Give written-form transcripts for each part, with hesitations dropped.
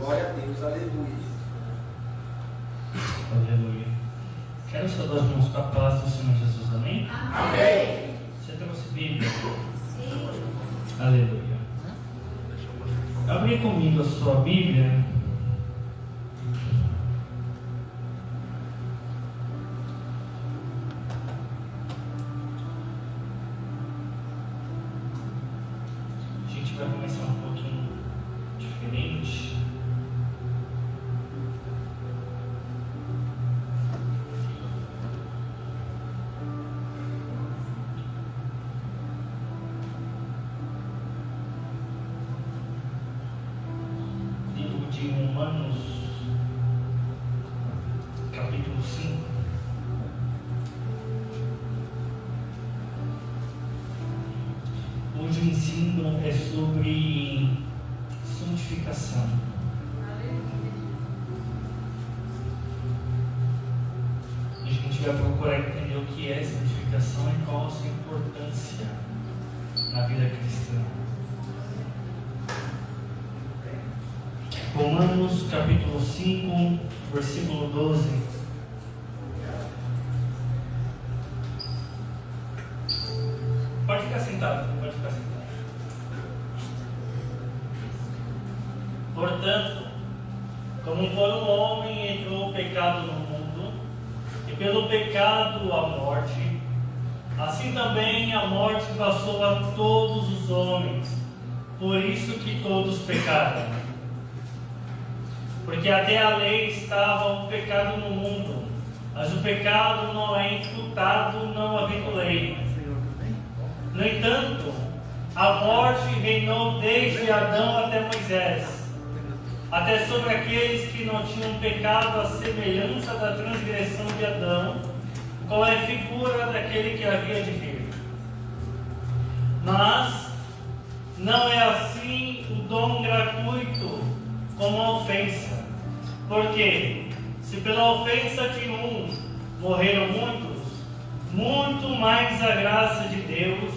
Glória a Deus, aleluia. Aleluia. Quero saudar os irmãos com a paz do Senhor Jesus, amém? Amém. Você trouxe Bíblia? Sim. Aleluia. Abri comigo a sua Bíblia. A gente vai começar um pouquinho diferente. Livro de Romanos, capítulo 5. Hoje o ensino é sobre santificação. A gente vai procurar entender o que é santificação e qual a sua importância na vida cristã. Romanos capítulo 5, versículo 12. Pode ficar sentado, pode ficar sentado. Portanto, como por um homem entrou o pecado no mundo, e pelo pecado a morte, assim também a morte passou a todos os homens, por isso que todos pecaram. Porque até a lei estava o pecado no mundo, mas o pecado não é imputado não havendo lei. No entanto, a morte reinou desde Adão até Moisés, até sobre aqueles que não tinham pecado, à semelhança da transgressão de Adão, qual é a figura daquele que havia de vir. Mas não é assim o dom gratuito como a ofensa. Porque se pela ofensa de um morreram muitos, muito mais a graça de Deus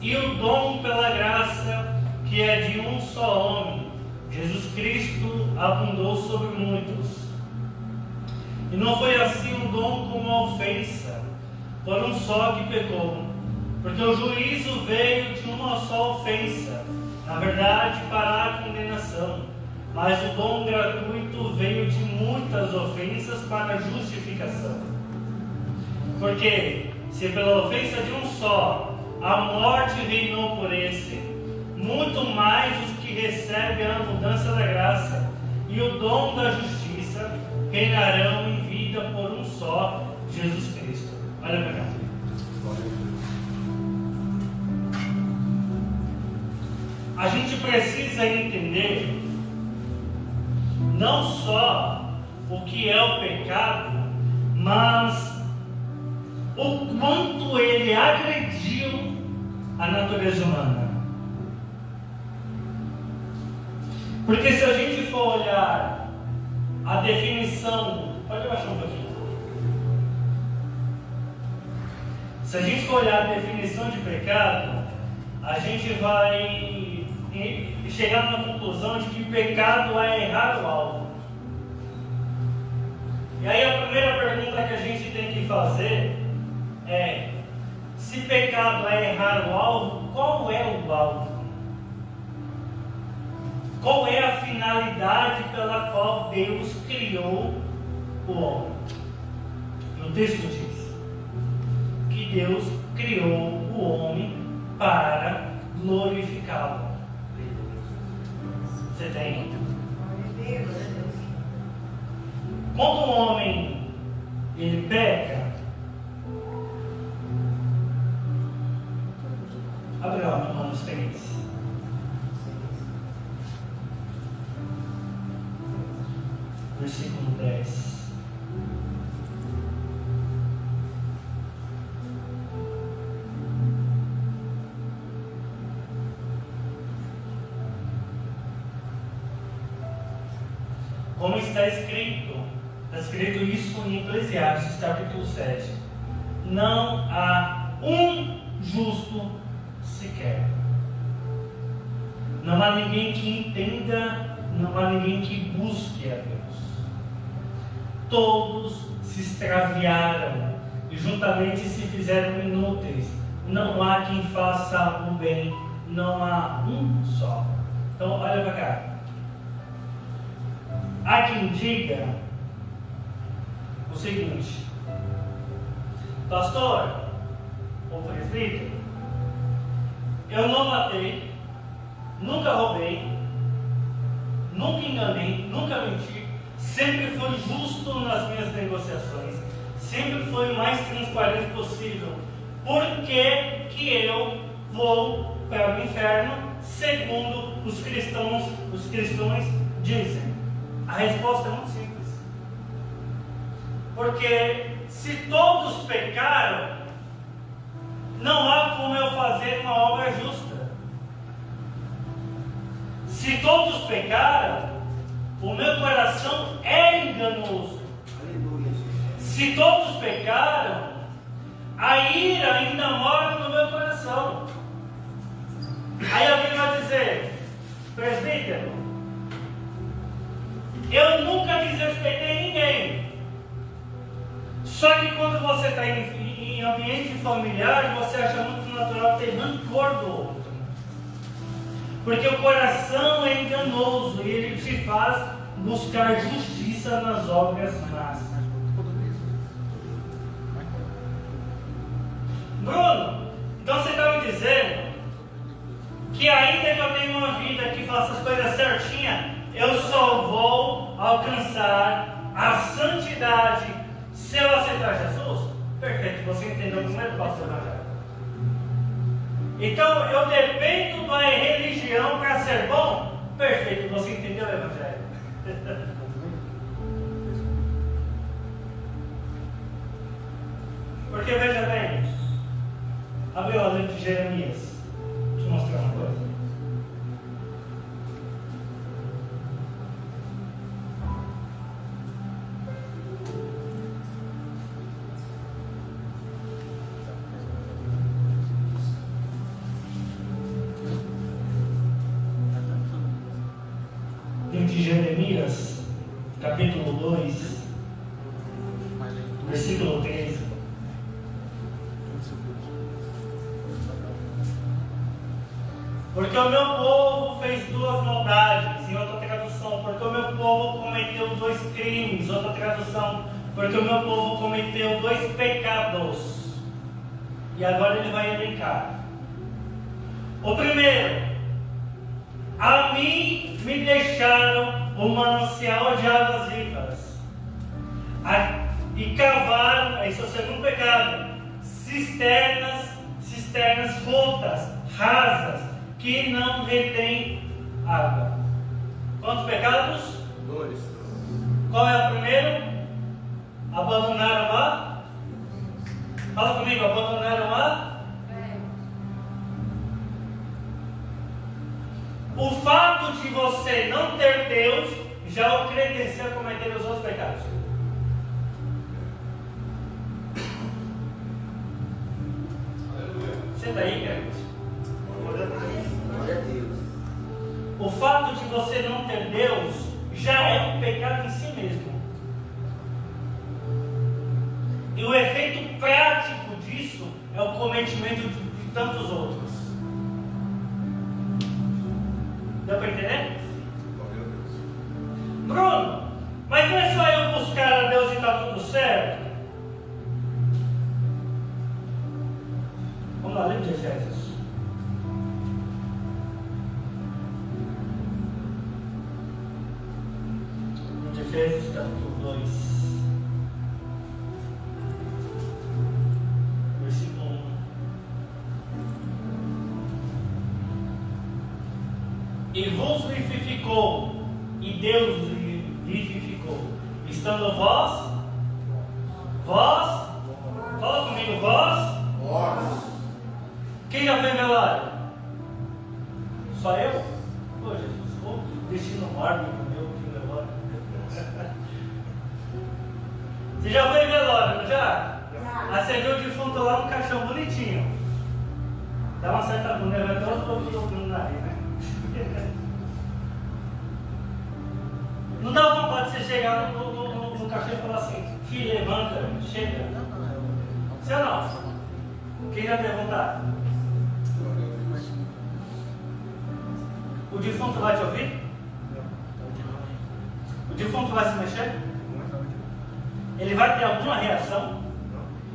e o dom pela graça que é de um só homem, Jesus Cristo, abundou sobre muitos. E não foi assim o dom como a ofensa, por um só que pecou. Porque o juízo veio de uma só ofensa, na verdade para a condenação. Mas o dom gratuito veio de muitas ofensas para a justificação. Porque se pela ofensa de um só a morte reinou por esse, muito mais os que recebem a mudança da graça e o dom da justiça reinarão em vida por um só, Jesus Cristo. Olha para cá. A gente precisa entender não só o que é o pecado, mas o quanto ele agrediu a natureza humana. Porque se a gente for olhar a definição, pode baixar um pouquinho. Se a gente for olhar a definição de pecado, a gente vai chegar na conclusão de que pecado é errar o alvo. E aí a primeira pergunta que a gente tem que fazer é: se pecado é errar o alvo, qual é o alvo? Qual é a finalidade pela qual Deus criou o homem? E o texto diz que Deus criou o homem para glorificá-lo. Você tem? Quando o homem ele peca, abre lá no Romanos 3. Versículo 10. Como está escrito isso em Eclesiastes capítulo 7. Não há um justo sequer. Não há ninguém que entenda não há ninguém que busque a Deus. Todos se extraviaram e juntamente se fizeram inúteis. Não há quem faça o bem, não há um só. Então, olha para cá. Há quem diga o seguinte: pastor, ou presbítero, eu não matei, nunca roubei, nunca enganei, nunca menti, sempre fui justo nas minhas negociações, sempre fui o mais transparente possível. Por que eu vou para o inferno, segundo os cristãos dizem? A resposta é muito simples. Porque se todos pecaram, não há como eu fazer uma obra justa. Se todos pecaram, o meu coração é enganoso. Aleluia. Se todos pecaram, a ira ainda mora no meu coração. Aí alguém vai dizer: presbítero, eu nunca desrespeitei ninguém. Só que quando você está em ambiente familiar, você acha muito natural ter rancor do outro. Porque o coração é enganoso e ele te faz buscar justiça nas obras más. Bruno, então você está me dizendo que ainda que eu tenha uma vida que faça as coisas certinhas, eu só vou alcançar a santidade se eu aceitar Jesus? Perfeito, você entendeu como é que passa o evangelho. Então eu dependo da religião para ser bom? Perfeito, você entendeu o evangelho. Porque veja bem, abre o livro de Jeremias. Deixa eu mostrar uma coisa. Livro de Jeremias, capítulo 2, versículo 13. Porque o meu povo fez duas maldades, em outra tradução. Porque o meu povo cometeu dois crimes, outra tradução. Porque o meu povo cometeu dois pecados. E agora ele vai elencar. O primeiro: a mim me deixaram o manancial de águas vivas. E cavaram, esse é o segundo pecado, cisternas rotas, rasas, que não retém água. Quantos pecados? 2. Qual é o primeiro? Abandonaram a? Fala comigo, abandonaram a? O fato de você não ter Deus já o credencia a cometer os outros pecados. Você está aí, crente? Glória a Deus. O fato de você não ter Deus já é um pecado em si mesmo. E o efeito prático disso é o cometimento de tantos outros. Deu para entender? Glória a Deus. Bruno, mas não é só eu buscar a Deus e está tudo certo? Vamos lá, livro de Efésios. Efésios capítulo 2, versículo 1. E vos vivificou, e Deus vivificou, estando vós, fala comigo, vós, Mortos. quem já foi velório? Só eu? Pô, Jesus, o destino mórbido meu que velório. Você já foi velório, não já? Aí você viu o defunto lá no caixão bonitinho. Dá uma certa agonia, vai até outro pouco no nariz, né? chegar no cachorro e falar assim, filho, levanta, chega. Sim ou não? Quem já teve vontade? O defunto vai te ouvir? O defunto vai se mexer? Ele vai ter alguma reação?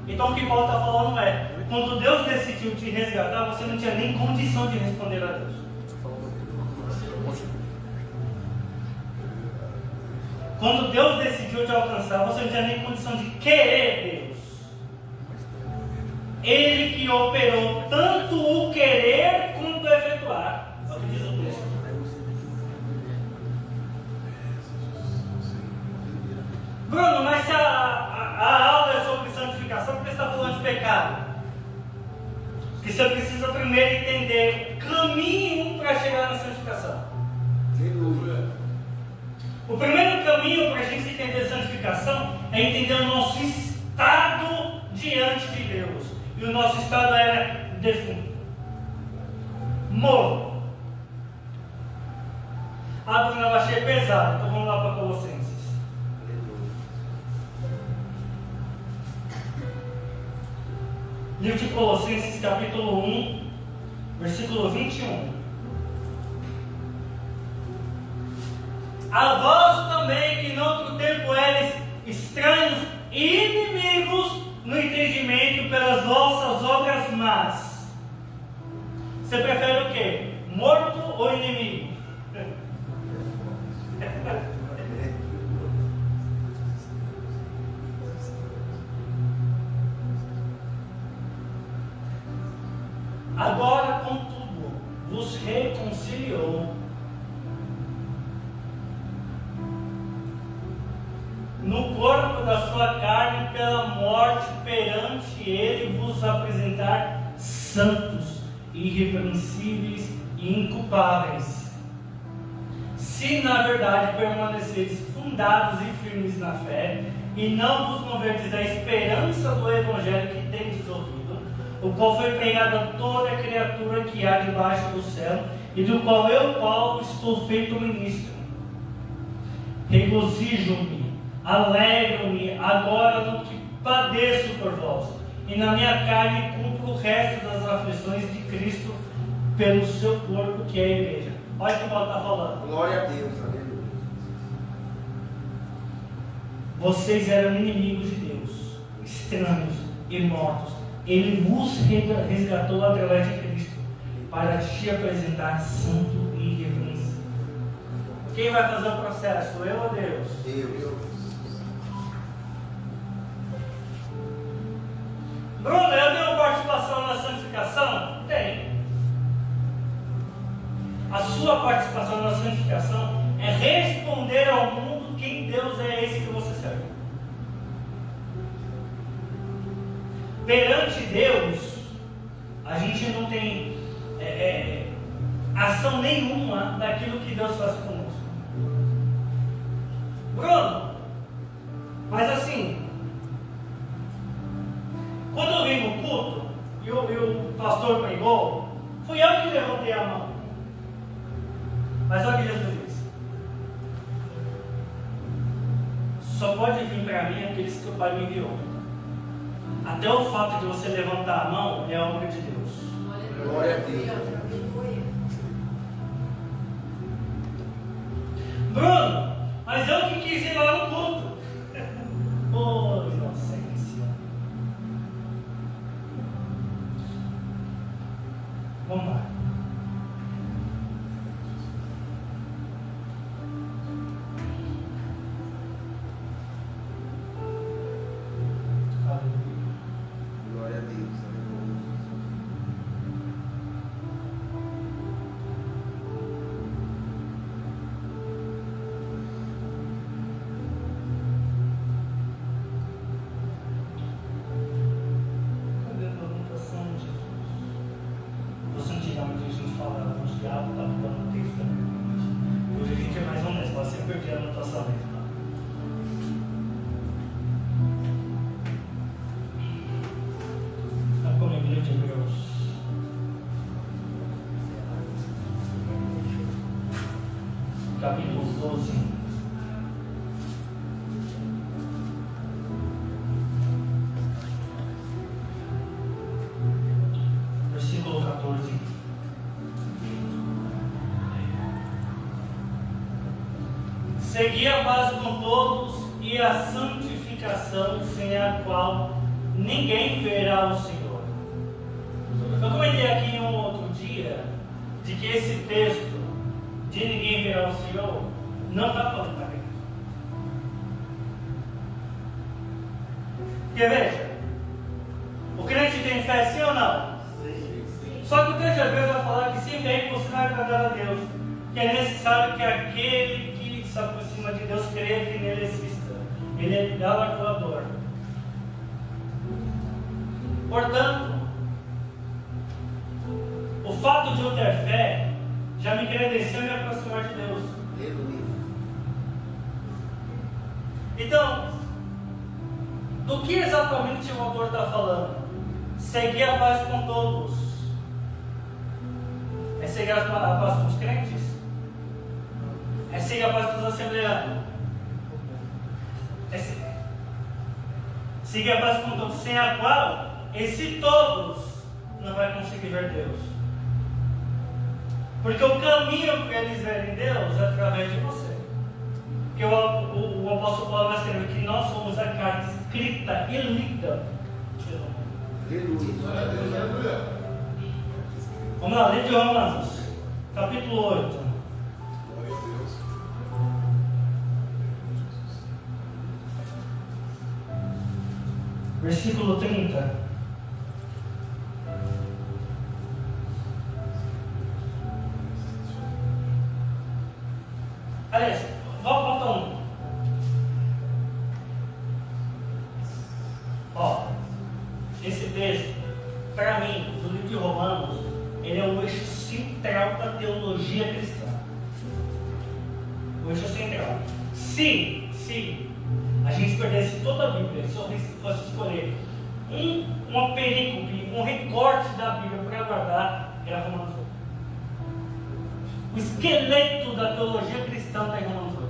Então o que Paulo está falando é, quando Deus decidiu te resgatar, você não tinha nem condição de responder a Deus. Quando Deus decidiu te alcançar, você não tinha nem condição de querer Deus. Ele que operou tanto o querer quanto o efetuar. É o que diz o texto. Bruno, mas se a aula é sobre santificação, por que você está falando de pecado? Porque você precisa primeiro entender o caminho para chegar na santificação. O primeiro caminho para a gente entender a santificação é entender o nosso estado diante de Deus. E o nosso estado era defunto, morto. Ah, Bruno, eu achei pesado, então vamos lá para Colossenses. Livro de Colossenses, capítulo 1, versículo 21. A vós também, que no outro tempo eres estranhos e inimigos no entendimento pelas vossas obras más. Você prefere o quê? Morto ou inimigo? Agora, contudo, vos reconciliou no corpo da sua carne pela morte, perante ele vos apresentar santos, irrepreensíveis e inculpáveis. Se na verdade permaneceres fundados e firmes na fé, e não vos moverdes da esperança do evangelho que tendes ouvido, o qual foi pregado a toda criatura que há debaixo do céu, e do qual eu, Paulo, estou feito ministro. Regozijo-me, alegro-me agora no que padeço por vós, e na minha carne cumpro o resto das aflições de Cristo pelo seu corpo, que é a igreja. Olha o que Paulo está falando. Glória a Deus, aleluia. Vocês eram inimigos de Deus, estranhos e mortos. Ele vos resgatou através de Cristo, para te apresentar santo e irrepreensível. Quem vai fazer o processo? Eu ou Deus? Deus. Bruno, eu tenho participação na santificação? Tem. A sua participação na santificação é responder ao mundo quem Deus é esse que você serve. Perante Deus, a gente não tem ação nenhuma daquilo que Deus faz conosco. Bruno, mas assim, quando eu vim no culto e o pastor pregou, fui eu que levantei a mão. Mas olha o que Jesus disse: só pode vir para mim aqueles que o Pai me enviou. Até o fato de você levantar a mão é obra de Deus. Glória a Deus. Bruno, mas eu que quis ir lá no culto. Oh, inocência. Vamos lá. Glória a Deus, aleluia. Cadê a anotação de Jesus? Você antigamente a gente falava de diabo, estava dando texto também. Hoje a gente é mais honesto, você perdeu a anotação mesmo. Está comigo, livro de Hebreus. Capítulo 12. Segui a paz com todos e a santificação, sem a qual ninguém verá o Senhor. Eu comentei aqui em um outro dia de que esse texto de ninguém verá o Senhor não está falando para mim. Porque veja, o crente tem fé, sim ou não? Sim. Só que o texto às vezes vai falar que sim, é impossível agradar a Deus, que é necessário que aquele que se aproxima de Deus creia que nele exista. Ele é galardoador. Portanto, o fato de eu ter fé já me credencia a me aproximar de Deus. Então, do que exatamente o autor está falando? Seguir a paz com todos. É seguir a paz com os crentes? É seguir a paz com os assembleanos? É seguir a paz com todos, sem a qual esse todos não vai conseguir ver Deus. Porque o caminho para eles verem Deus é através de você. Porque o apóstolo Paulo vai escrever que nós somos a carta escrita e lida pelo mundo. Vamos lá, livro de Romanos, capítulo 8. Versículo 30. Aliás, volta um. Ó, esse texto, para mim, do livro de Romanos, ele é o eixo central da teologia cristã. O eixo central. Se a gente perdesse toda a Bíblia, se eu fosse escolher uma perícope, um recorte da Bíblia para guardar, era Romanos 8. O esqueleto da teologia cristã está em Romanos 8.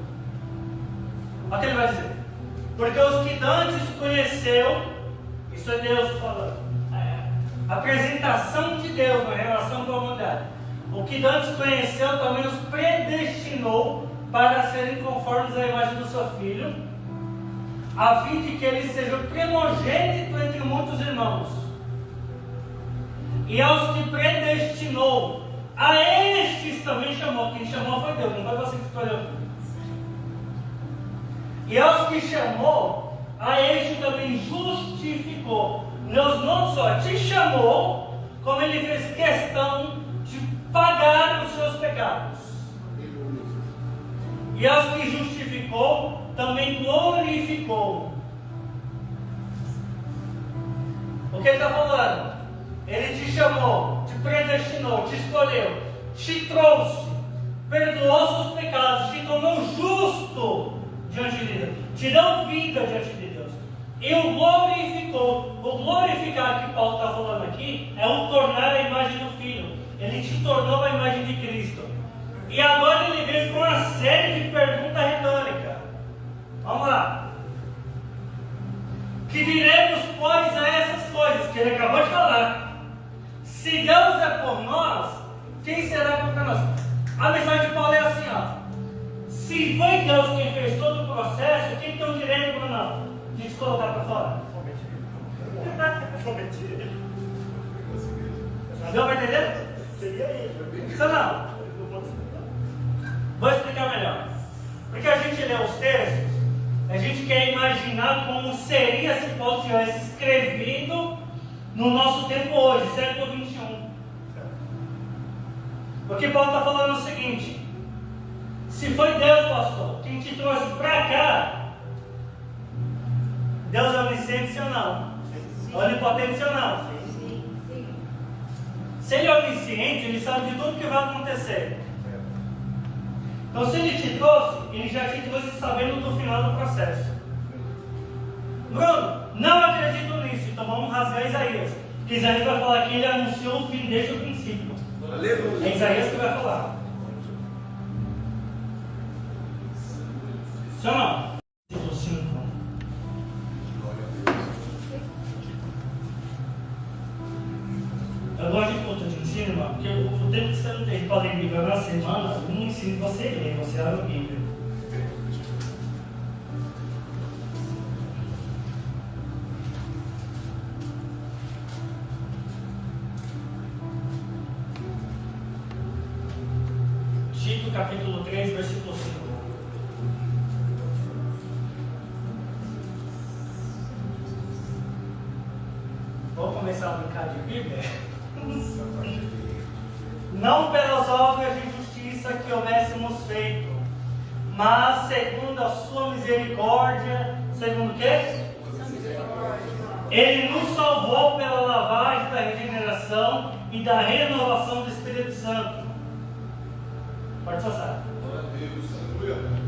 Olha o que ele vai dizer. Porque os que antes conheceu, isso é Deus falando, a apresentação de Deus na relação com a humanidade. O que antes conheceu também os predestinou para serem conformes à imagem do seu Filho, a fim de que ele seja o primogênito entre muitos irmãos. E aos que predestinou, a estes também chamou. Quem chamou foi Deus, não foi você que escolheu. E aos que chamou, a este também justificou. Deus não só te chamou, como ele fez questão de pagar os seus pecados. E aos que justificou, também glorificou. O que ele está falando? Ele te chamou, te predestinou, te escolheu, te trouxe, perdoou seus pecados, te tornou justo diante de Deus, te deu vida diante de Deus, e o glorificou. O glorificar que Paulo está falando aqui é o tornar a imagem do Filho. Ele te tornou a imagem de Cristo. E agora ele vem com uma série de perguntas retóricas. Vamos lá. Que diremos, pois, a essas coisas que ele acabou de falar? Se Deus é por nós, quem será contra nós? A mensagem de Paulo é assim, ó. Se foi Deus quem fez todo o processo, quem tem o direito para nós? De se colocar para fora? Deu para entender? Seria ele. Isso não. Vou explicar melhor. Porque a gente lê os textos, a gente quer imaginar como seria se Paulo tivesse escrevido no nosso tempo hoje, século 21. Porque Paulo está falando o seguinte: se foi Deus, pastor, quem te trouxe para cá, Deus é onisciente ou não? Onipotente ou não? Se ele é onisciente, ele sabe de tudo que vai acontecer. Então, se ele te trouxe, ele já te trouxe sabendo do final do processo. Bruno, não acredito nisso, então vamos rasgar Isaías. Porque Isaías vai falar que ele anunciou o fim desde o princípio. Aleluia. É Isaías que vai falar. Sim ou não? Versículo 5. Eu gosto de culto de ensino, irmão, porque o tempo que você não tem para ler Bíblia na semana, eu não ensino você a ler, você abre a Bíblia. capítulo 3, versículo 5. Vou começar a brincar de Bíblia? Não pelas obras de justiça que houvéssemos feito, mas segundo a sua misericórdia, segundo o quê? Ele nos salvou pela lavagem da regeneração e da renovação do Espírito Santo. Pode passar.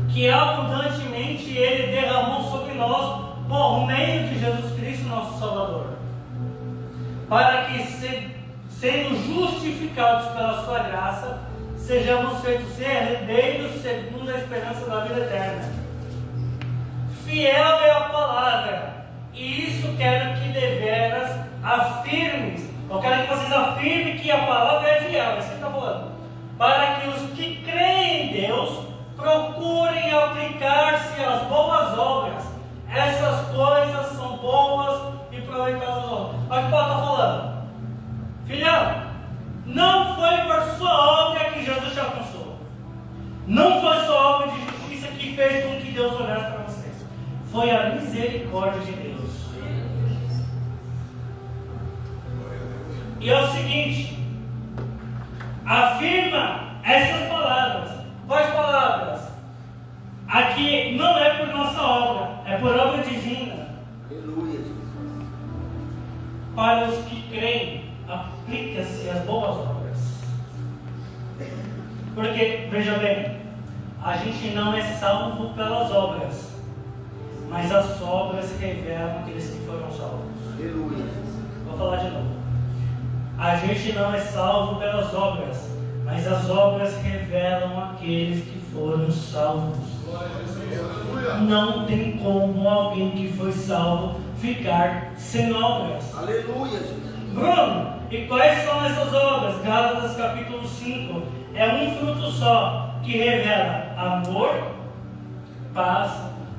Que abundantemente Ele derramou sobre nós por meio de Jesus Cristo, nosso Salvador, para que, sendo justificados pela sua graça, sejamos feitos herdeiros segundo a esperança da vida eterna. Fiel é a palavra, e isso quero que deveras afirmes. Eu quero que vocês afirmem que a palavra é fiel, é isso que está falando. Para que os que creem em Deus procurem aplicar-se às boas obras. Essas coisas são boas e proveitosas. Olha o que Paulo está falando. Filhão, não foi por sua obra que Jesus te alcançou. Não foi sua obra de justiça que fez com que Deus olhasse para vocês. Foi a misericórdia de Deus. E é o seguinte, afirma essas palavras. Quais palavras? Aqui não é por nossa obra, é por obra divina. Aleluia. Para os que creem, aplica-se as boas obras. Porque, veja bem, a gente não é salvo pelas obras, mas as obras revelam aqueles que foram salvos. Aleluia. Vou falar de novo. A gente não é salvo pelas obras, mas as obras revelam aqueles que foram salvos. Não tem como alguém que foi salvo ficar sem obras. Aleluia, Jesus. Bruno, e quais são essas obras? Gálatas capítulo 5. É um fruto só, que revela amor, paz,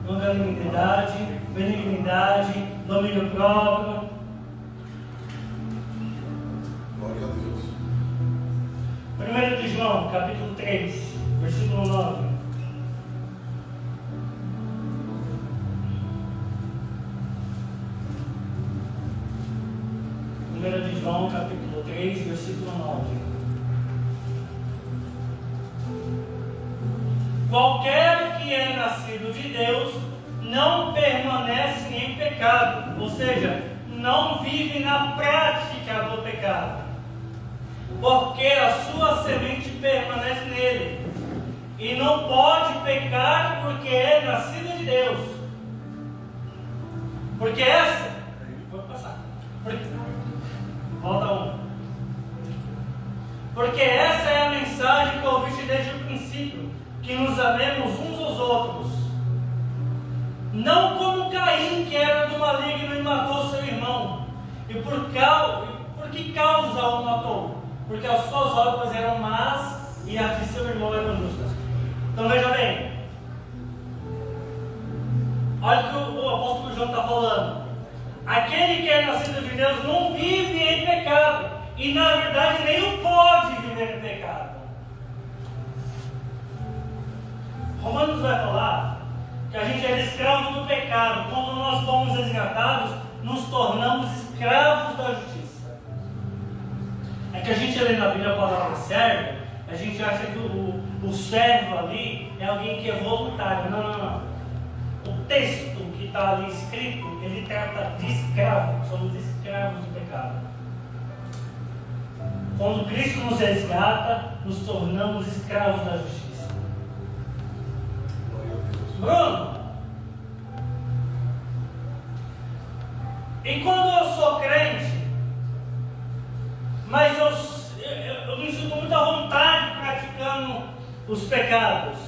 longanimidade, benignidade, domínio próprio. Glória a Deus. 1 de João, capítulo 3, versículo 9. De João, capítulo 3, versículo 9. Qualquer que é nascido de Deus não permanece em pecado, ou seja, não vive na prática do pecado, porque a sua semente permanece nele, e não pode pecar porque é nascido de Deus. Porque essa, vou passar. Volta um. Porque essa é a mensagem que ouviste desde o princípio, que nos amemos uns aos outros. Não como Caim, que era do maligno e matou seu irmão. E por que causa o matou? Porque as suas obras eram más e as de seu irmão eram justas. Então veja bem. Olha o que o apóstolo João está falando. Aquele que é nascido de Deus não vive em pecado. E na verdade nem pode viver em pecado. Romanos vai falar que a gente era escravo do pecado. Quando nós fomos resgatados, nos tornamos escravos da justiça. É que a gente lê na Bíblia a palavra servo, a gente acha que o servo ali é alguém que é voluntário. Não. O texto que está ali escrito, ele trata de escravo. Somos escravos do pecado. Quando Cristo nos resgata, nos tornamos escravos da justiça. Bruno, e quando eu sou crente, mas eu me sinto muita vontade praticando os pecados,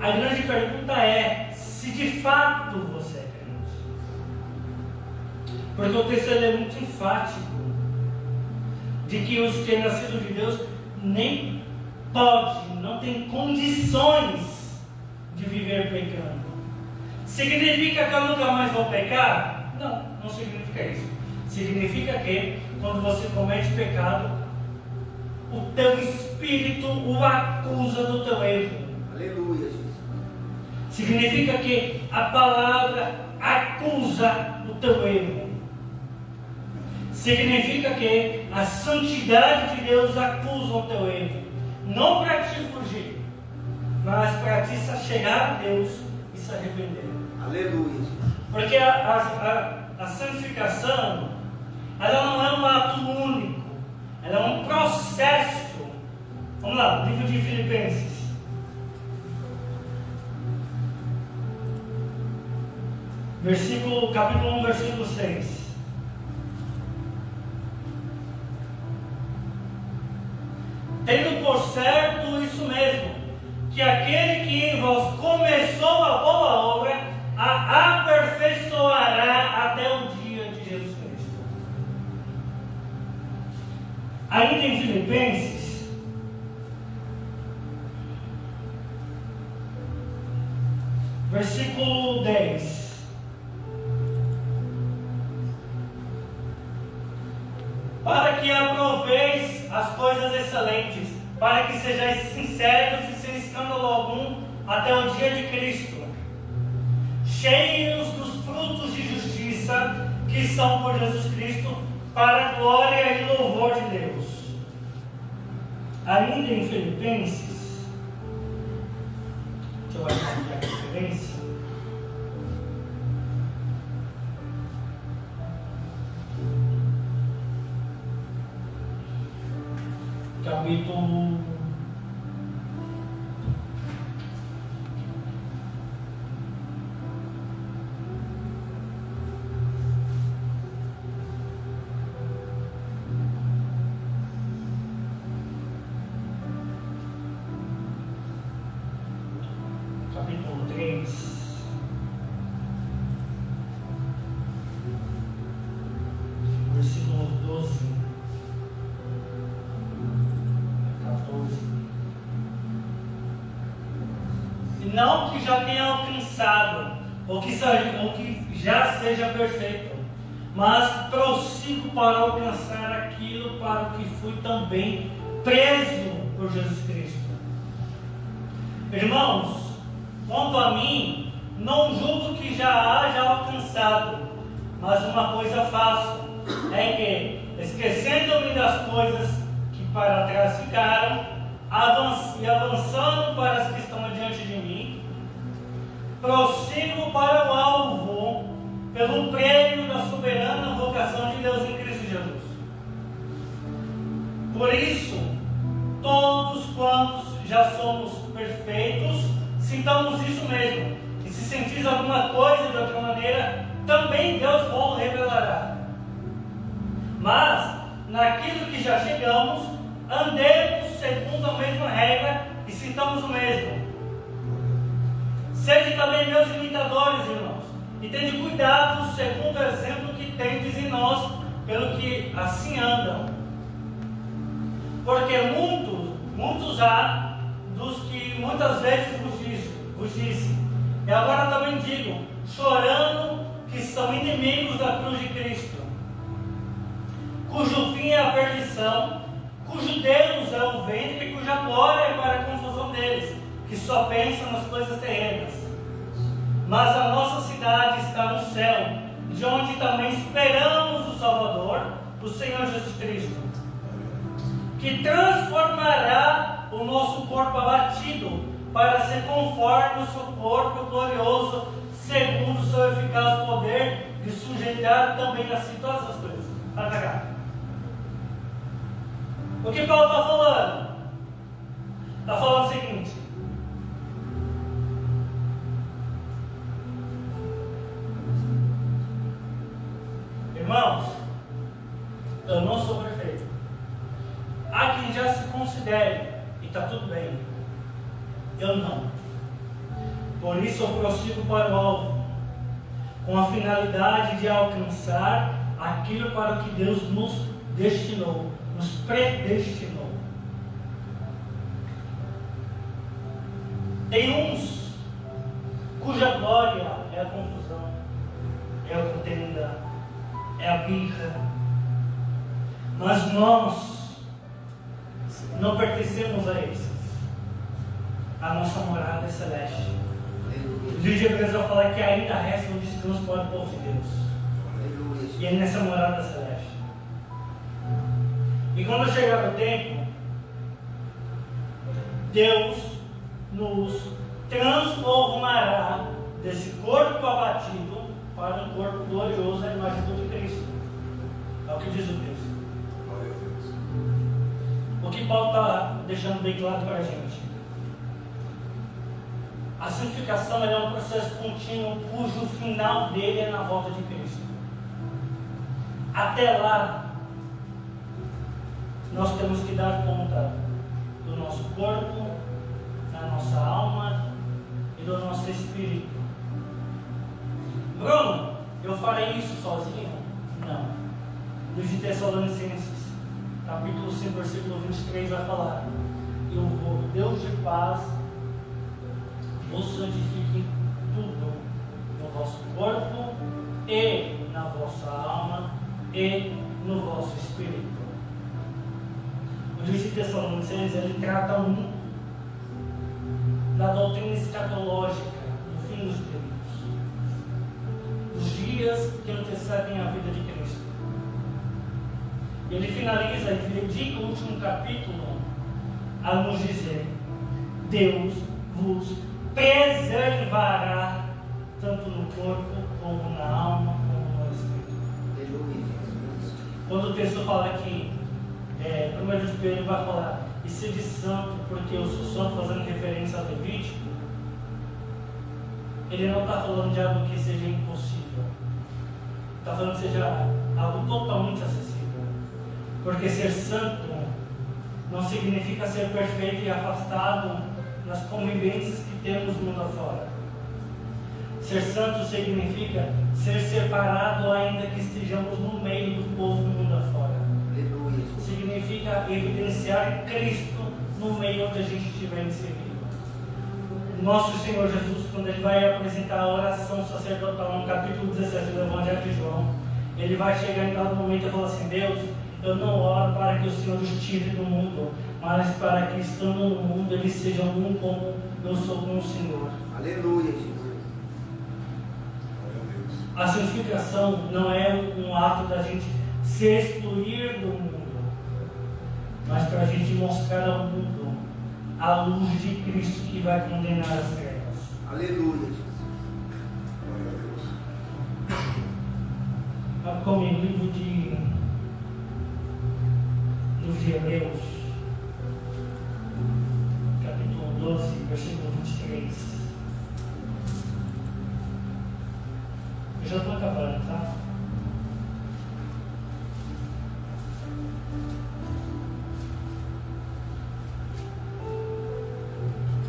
a grande pergunta é se de fato você é crente. Porque o texto é muito enfático de que os que é nascido de Deus nem pode, não tem condições de viver pecando. Significa que eu nunca mais vou pecar? Não, não significa isso. Significa que quando você comete pecado, o teu espírito Espírito o acusa do teu erro. Aleluia, Jesus. Significa que a palavra acusa o teu erro. Significa que a santidade de Deus acusa o teu erro. Não para te fugir, mas para te se chegar a Deus e se arrepender. Aleluia, Jesus. Porque a santificação, ela não é um ato único, ela é um processo. Vamos lá, livro de Filipenses. Capítulo 1, versículo 6. Tendo por certo isso mesmo, que aquele que em vós começou a boa obra, a aperfeiçoará até o dia de Jesus Cristo. Ainda em Filipenses, versículo 10. Para que aproveis as coisas excelentes, para que sejais sinceros e sem escândalo algum até o dia de Cristo, cheios dos frutos de justiça que são por Jesus Cristo, para a glória e louvor de Deus. Ainda em Filipenses, deixa eu achar aqui a referência. Capítulo capítulo 3. Versículos 12. 14. E não que já tenha alcançado, ou que já seja perfeito, mas prossigo para alcançar aquilo para o que fui também preso por Jesus Cristo. Irmãos, quanto a mim, não julgo que já haja alcançado, mas uma coisa faço, é que, esquecendo-me das coisas que para trás ficaram, e avançando para as que estão adiante de mim, prossigo para o alvo, pelo prêmio da soberana vocação de Deus em Cristo Jesus. Por isso, todos quantos já somos perfeitos, sintamos isso mesmo. E se sentis alguma coisa de outra maneira, também Deus vos revelará. Mas, naquilo que já chegamos, andemos segundo a mesma regra e sintamos o mesmo. Sede também meus imitadores, irmãos, e tende cuidado segundo o exemplo que tendes em nós, pelo que assim andam. Porque muitos há dos que muitas vezes vos disse, e agora também digo, chorando, que são inimigos da cruz de Cristo, cujo fim é a perdição, cujo Deus é o ventre e cuja glória é para a confusão deles, que só pensam nas coisas terrenas. Mas a nossa cidade está no céu, de onde também esperamos o Salvador, o Senhor Jesus Cristo, que transformará o nosso corpo abatido para ser conforme o seu corpo glorioso, segundo o seu eficaz poder de sujeitar também a si todas as coisas. Para cá. O que Paulo está falando? Está falando o seguinte: irmãos, eu não sou perfeito. Há quem já se considere, e está tudo bem. Eu não. Por isso eu prossigo para o alvo, com a finalidade de alcançar aquilo para o que Deus nos destinou, nos predestinou. Tem uns cuja glória é a confusão, é a contenda, é a birra. Mas nós não pertencemos a esses. A nossa morada é celeste. O livro de Hebreus vai falar que ainda resta um descanso para o povo de Deus. E é nessa morada celeste. E quando chegar o tempo, Deus nos transformará desse corpo abatido para um corpo glorioso à imagem de Cristo. É o que diz o texto. O que Paulo está deixando bem claro para a gente. A santificação é um processo contínuo cujo final dele é na volta de Cristo. Até lá, nós temos que dar conta do nosso corpo, da nossa alma e do nosso espírito. Bruno, eu farei isso sozinho? Não. Livro de Tessalonicenses, capítulo 5, versículo 23 vai falar: e o Deus de paz vos santifique em tudo, no vosso corpo e na vossa alma e no vosso espírito. O livro de Tessalonicenses, ele trata muito da doutrina escatológica, do fim dos tempos, dos dias que antecedem a vida de Cristo. Ele finaliza e dedica o último capítulo a nos dizer: Deus vos preservará tanto no corpo como na alma como no espírito. Quando o texto fala que 1 de Pedro vai falar e sede santo porque eu sou santo, fazendo referência a Levítico, ele não está falando de algo que seja impossível, está falando que seja algo totalmente acessível. Porque ser santo não significa ser perfeito e afastado nas convivências que temos mundo afora. Ser santo significa ser separado ainda que estejamos no meio do povo mundo afora. Aleluia. Significa evidenciar Cristo no meio onde a gente estiver inserido. Nosso Senhor Jesus, quando ele vai apresentar a oração sacerdotal no capítulo 17 do Evangelho de João, ele vai chegar em dado momento e falar assim: Deus, eu não oro para que o Senhor os tire do mundo, mas para que estando no mundo eles sejam um como eu sou com o Senhor. Aleluia, Jesus. A santificação não é um ato da gente se excluir do mundo, mas para a gente mostrar ao mundo a luz de Cristo que vai condenar as trevas. Aleluia, Jesus. Abra comigo o livro de Hebreus, capítulo 12, versículo 23. Eu já estou acabando, tá?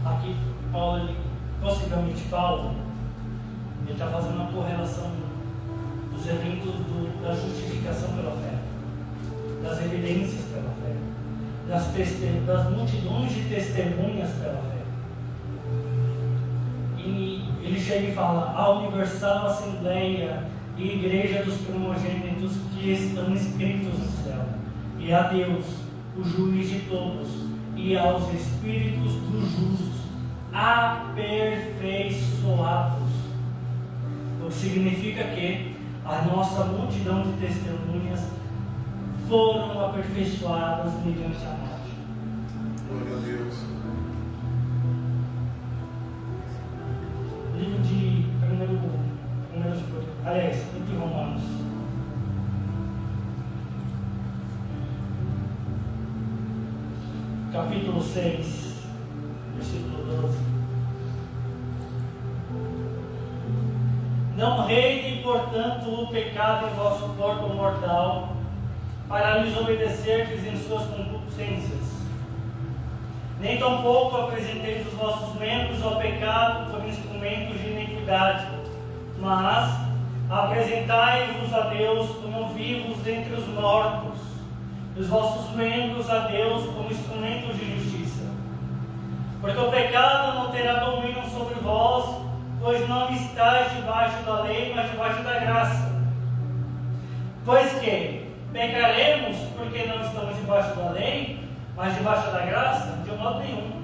Aqui, Paulo, possivelmente Paulo, ele está fazendo uma correlação dos eventos da justificação pela fé, das evidências pela fé, das multidões de testemunhas pela fé. E ele chega e fala: a universal assembleia e igreja dos primogênitos que estão escritos no céu, e a Deus, o juiz de todos, e aos espíritos dos justos aperfeiçoados. O que significa que a nossa multidão de testemunhas foram aperfeiçoadas mediante a morte. Glória a Deus. Livro de 1 de Romanos. Capítulo 6, versículo 12. Não reine, portanto, o pecado em vosso corpo mortal, para lhes obedecerdes em suas concupiscências. Nem tampouco apresenteis os vossos membros ao pecado por instrumentos de iniquidade, mas apresentai-vos a Deus como vivos dentre os mortos, e os vossos membros a Deus como instrumentos de justiça. Porque o pecado não terá domínio sobre vós, pois não estáis debaixo da lei, mas debaixo da graça. Pois que pecaremos porque não estamos debaixo da lei? mas debaixo da graça, de modo nenhum.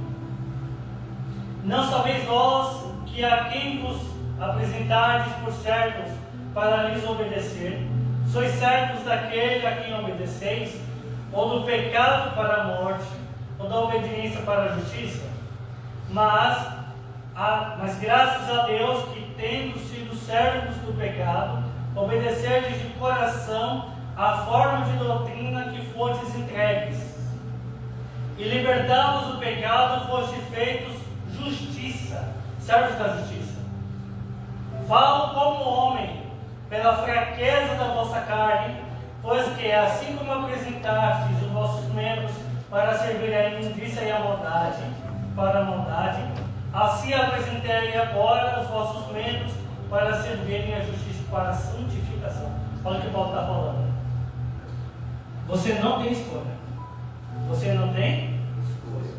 Não sabeis vós que a quem vos apresentardes por servos para lhes obedecer, sois servos daquele a quem obedeceis, ou do pecado para a morte, ou da obediência para a justiça? Mas graças a Deus que, tendo sido servos do pecado, obedecerdes de coração a forma de doutrina que fostes entregues, e libertados do pecado, fostes feitos justiça, servos da justiça. Falo como homem, pela fraqueza da vossa carne, pois que, assim como apresentastes os vossos membros para servir a imundícia e a maldade, para a maldade, assim apresentei agora os vossos membros para servirem a justiça, para a santificação. Olha o que Paulo está falando. Você não tem escolha. Você não tem escolha.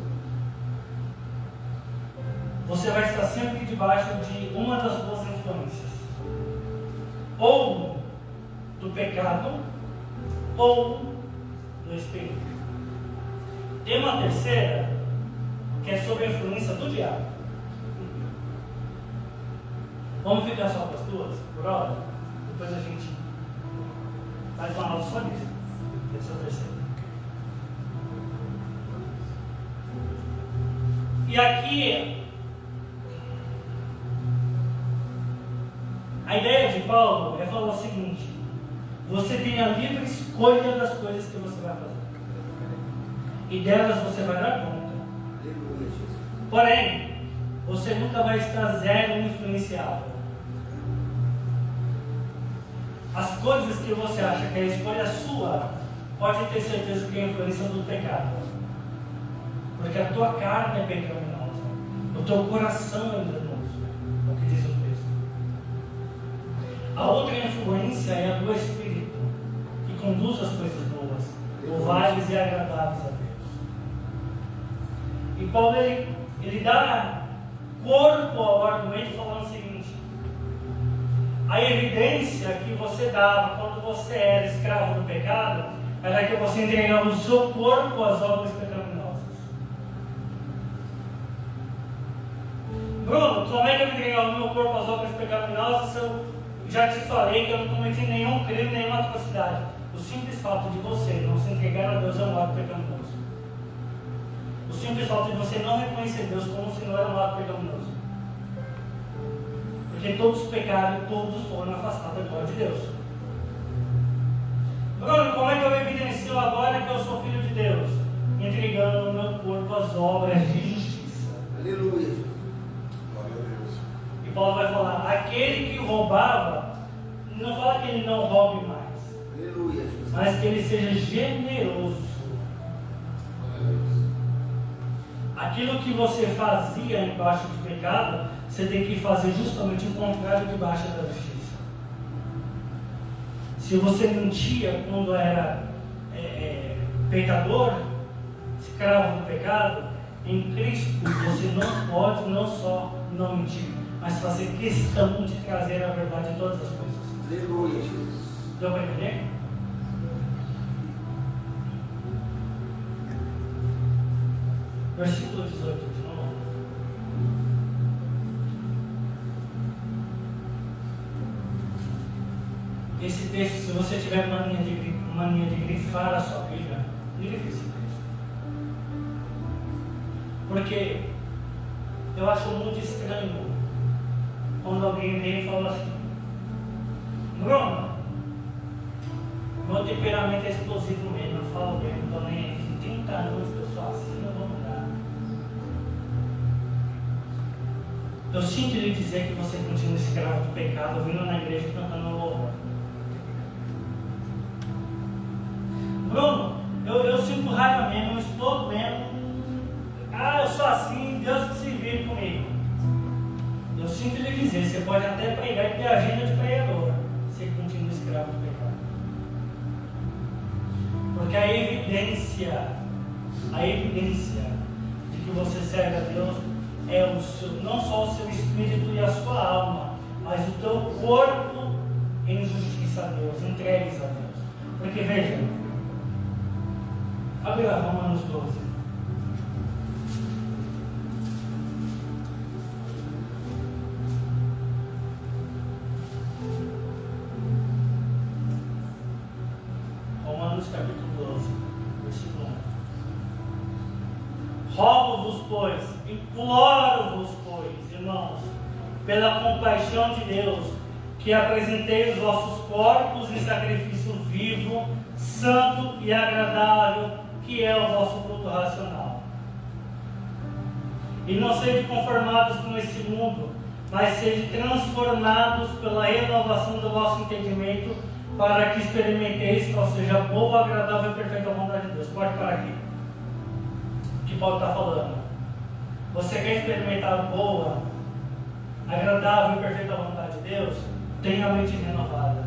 Você vai estar sempre debaixo de uma das duas influências. Ou do pecado, ou do Espírito. Tem uma terceira, que é sobre a influência do diabo. Vamos ficar só com as duas, por hora? Depois a gente faz uma aula só disso. Essa é a terceira. E aqui, a ideia de Paulo é falar o seguinte: você tem a livre escolha das coisas que você vai fazer, e delas você vai dar conta. Porém, você nunca vai estar zero influenciável. As coisas que você acha que é a escolha sua, pode ter certeza que é a influência do pecado. Porque a tua carne é pecaminosa, o teu coração é enganoso, é o que diz o texto. A outra influência é a do Espírito, que conduz as coisas boas, louváveis e agradáveis a Deus. E Paulo ele dá corpo ao argumento falando o seguinte: a evidência que você dava quando você era escravo do pecado era que você entregava o seu corpo às obras pecaminosas. Bruno, como é que eu entregava o meu corpo às obras pecaminosas se eu já te falei que eu não cometi nenhum crime, nenhuma atrocidade? O simples fato de você não se entregar a Deus é um ato pecaminoso. O simples fato de você não reconhecer Deus como se não era um ato pecaminoso. Porque todos pecaram e todos foram afastados da glória de Deus. Bruno, como é que eu evidencio agora que eu sou filho de Deus? Entregando o meu corpo às obras de justiça. Aleluia. Glória a Deus. E Paulo vai falar: aquele que roubava, não fala que ele não roube mais, Aleluia. mas que ele seja generoso. Aquilo que você fazia embaixo de pecado, você tem que fazer justamente o contrário debaixo da justiça. Se você mentia quando era pecador, escravo do pecado, em Cristo você não pode não só não mentir, mas fazer questão de trazer a verdade em todas as coisas. Aleluia, Jesus. Deu para entender? Versículo 18 de novo. Esse texto, se você tiver mania de grifar a sua Bíblia, grife esse texto. Porque eu acho muito estranho quando alguém vem e fala assim: Bruno, meu temperamento é explosivo mesmo, eu falo bem, não estou nem aí. 30 anos que eu sou assim, eu vou mudar. Eu sinto lhe dizer que você continua escravo do pecado, vindo na igreja e cantando louvor. Bruno, eu sinto raiva mesmo, eu estou mesmo. Eu sou assim, Deus que se vire comigo. Eu sinto lhe dizer, você pode até pregar e ter agenda de pregador, você continua escravo do pecado. Porque a evidência de que você serve a Deus é o seu, não só o seu espírito e a sua alma, mas o teu corpo em justiça a Deus, entregues a Deus. Porque veja, Abre lá, Romanos 12. Romanos capítulo 12, versículo 1. Rogo-vos, pois, imploro-vos, pois, irmãos, pela compaixão de Deus, que apresenteis os vossos corpos em sacrifício vivo, santo e agradável, que é o vosso culto racional. E não sede conformados com esse mundo, mas sede transformados pela renovação do vosso entendimento, para que experimenteis qual seja a boa, agradável e perfeita vontade de Deus. Pode parar aqui. O que Paulo está falando? Você quer experimentar a boa, agradável e perfeita vontade de Deus? Tenha a mente renovada.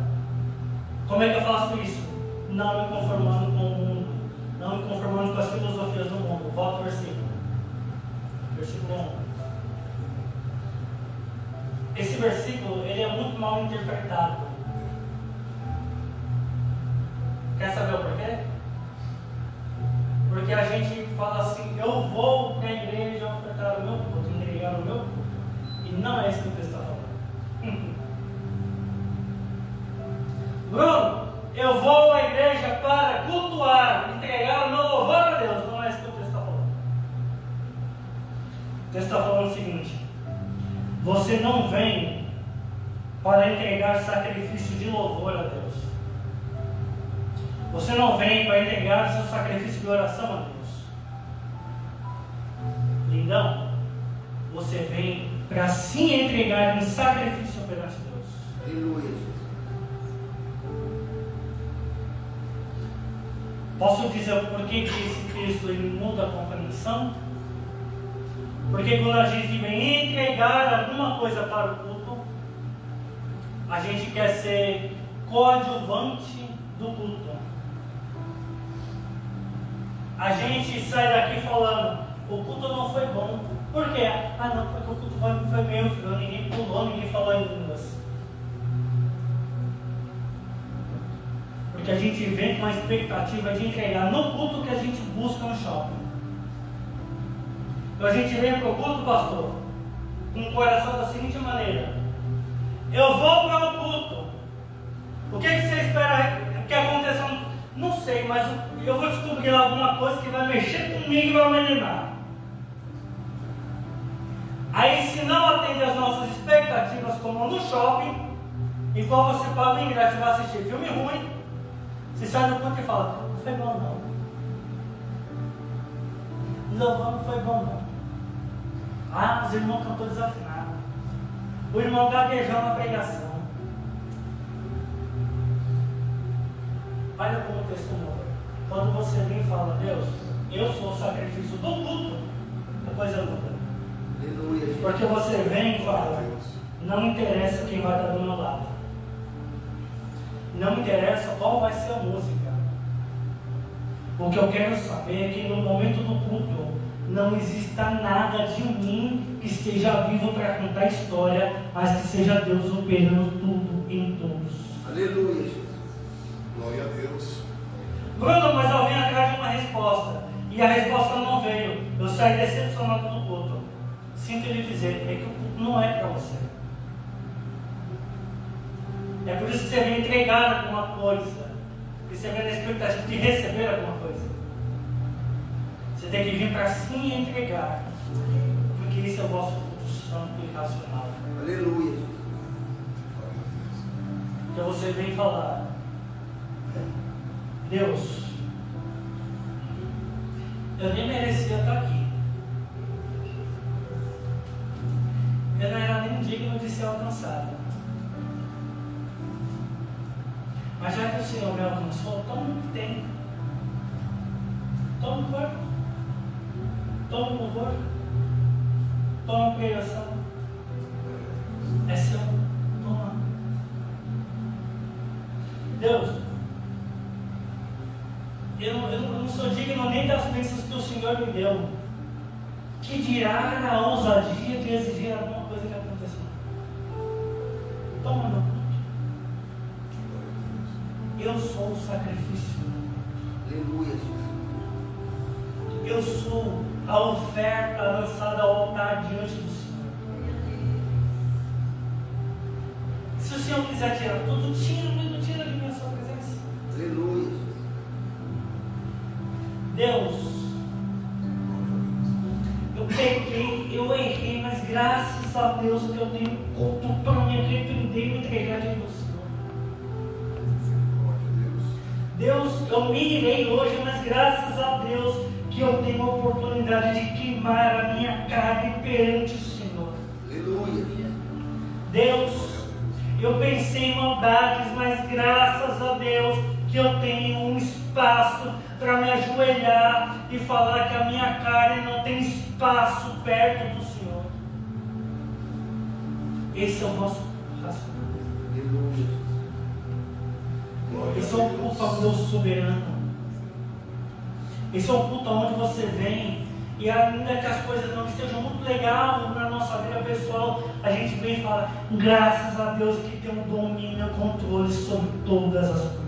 Como é que eu faço isso? Não me conformando com o mundo, não me conformando com as filosofias do mundo. Volta ao versículo. Versículo 1. Esse versículo ele é muito mal interpretado. Quer saber o porquê? Porque a gente fala assim, eu vou para a igreja ofertar o meu culto, entregar o meu culto. E não é isso que o texto está falando. Bruno, eu vou à igreja para cultuar, entregar o meu louvor a Deus. Não é isso que o texto está falando. O texto está falando o seguinte: você não vem para entregar sacrifício de louvor a Deus. Você não vem para entregar seu sacrifício de oração a Deus. Lindão, você vem para se entregar em sacrifício perante Deus. Aleluia. Posso dizer por que esse texto ele muda a compreensão? Porque quando a gente vem entregar alguma coisa para o culto, a gente quer ser coadjuvante do culto. A gente sai daqui falando, o culto não foi bom. Por quê? Ah não, porque o culto foi meio frio, ninguém pulou, ninguém falou em línguas. Porque a gente vem com a expectativa de entregar no culto que a gente busca no shopping. Então a gente vem para o culto, pastor, com o coração da seguinte maneira: eu vou para o culto. O que você espera que aconteça? Não sei, mas eu vou descobrir alguma coisa que vai mexer comigo e vai me animar. Aí, se não atende às nossas expectativas, como no shopping, igual você paga o ingresso e vai assistir filme ruim, você sai do culto e fala, não foi bom não. Louvor não foi bom não. Ah, os irmãos cantou desafinado. O irmão gaguejou na pregação. Olha como o texto muda. Quando você vem e fala, Deus, eu sou o sacrifício do culto, a coisa muda. Aleluia. Porque você vem e fala, não interessa quem vai estar do meu lado. Não interessa qual vai ser a música. O que eu quero saber é que no momento do culto não exista nada de mim que esteja vivo para contar a história, mas que seja Deus operando tudo em todos. Aleluia. Glória a Deus. Bruno, mas eu vim atrás de uma resposta. E a resposta não veio. Eu saí decepcionado do culto. Sinto lhe dizer, é que o culto não é para você. É por isso que você vem entregar alguma coisa. Que você vem na expectativa de receber alguma coisa. Você tem que vir para se entregar. Porque esse é o vosso culto santo e racional. Aleluia. Então você vem falar, Deus, eu nem merecia estar aqui. Eu não era nem digno de ser alcançado. Mas já que o Senhor me alcançou, toma o que tem. Toma o corpo. Toma o louvor. Toma a pregação. É seu. Toma. Deus, eu não sou digno nem das bênçãos que o Senhor me deu. Que dirá a ousadia de exigir alguma coisa que aconteceu. Toma meu culto. Eu sou o sacrifício. Aleluia. Eu sou a oferta lançada ao altar diante do Senhor. Se o Senhor quiser tirar tudo, tira, mas não tira de mim a sua presença. Aleluia. Deus, eu pequei, eu errei, mas graças a Deus que eu tenho culto para me arrepender e me entregar diante do Senhor. Deus, eu me irei hoje, mas graças a Deus que eu tenho a oportunidade de queimar a minha carne perante o Senhor. Aleluia. Deus, eu pensei em maldades, mas graças a Deus que eu tenho um espaço para me ajoelhar e falar que a minha carne não tem espaço perto do Senhor. Esse é o nosso raciocínio. Aleluia. Esse é um culto ao Deus soberano. Esse é um culto onde você vem e ainda que as coisas não estejam muito legais na nossa vida pessoal, a gente vem e fala, graças a Deus que tem um domínio e um controle sobre todas as coisas.